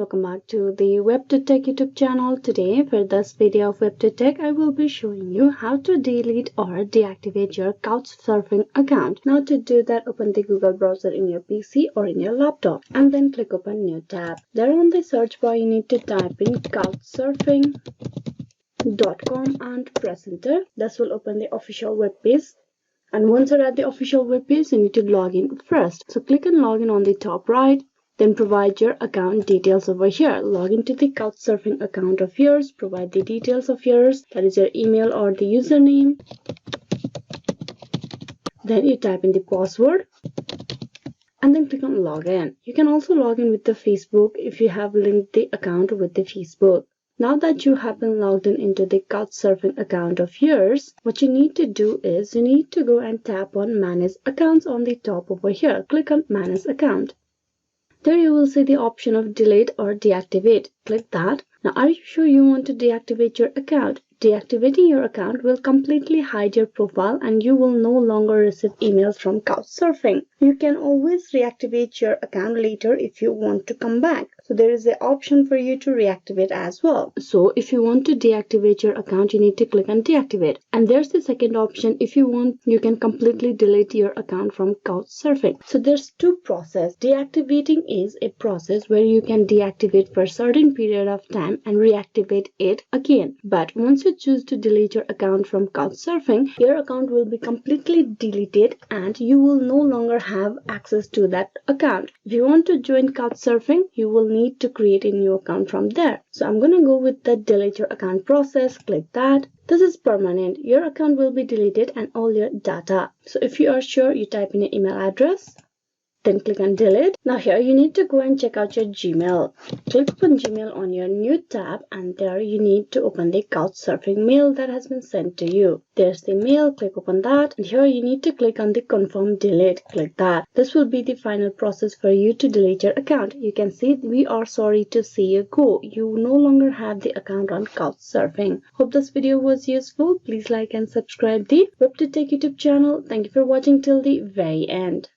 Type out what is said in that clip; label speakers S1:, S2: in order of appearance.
S1: welcome back to the WebToTech YouTube channel. Today for this video of WebToTech, I will be showing you how to delete or deactivate your Couchsurfing account. Now to do that, open the Google browser in your PC or in your laptop and then click open new tab. There on the search bar you need to type in couchsurfing.com and press enter. This will open the official web page. And once you're at the official web page, you need to log in first. So click on login on the top right. Then provide your account details over here. Log into the Couchsurfing account of yours. Provide the details of yours. That is your email or the username. Then you type in the password. And then click on login. You can also log in with the Facebook if you have linked the account with the Facebook. Now that you have been logged in into the Couchsurfing account of yours, what you need to do is you need to go and tap on Manage Accounts on the top over here. Click on Manage Account. There you will see the option of delete or deactivate. Click that. Now are you sure you want to deactivate your account? Deactivating your account will completely hide your profile and you will no longer receive emails from Couchsurfing. You can always reactivate your account later if you want to come back. So there is an option for you to reactivate as well. So if you want to deactivate your account, you need to click on deactivate. And there's the second option. If you want, you can completely delete your account from Couchsurfing. So there's two processes. Deactivating is a process where you can deactivate for a certain period of time and reactivate it again. But once you choose to delete your account from Couchsurfing, your account will be completely deleted and you will no longer have access to that account. If you want to join Couchsurfing, you will need to create a new account from there. So I'm going to go with the delete your account process. Click that. This is permanent. Your account will be deleted and all your data. So if you are sure, you type in your email address. Then click on delete. Now here you need to go and check out your Gmail. Click open Gmail on your new tab and there you need to open the Couchsurfing mail that has been sent to you. There's the mail. Click open that and here you need to click on the confirm delete. Click that. This will be the final process for you to delete your account. You can see we are sorry to see you go. You no longer have the account on Couchsurfing. Hope this video was useful. Please like and subscribe the WebToTech YouTube channel. Thank you for watching till the very end.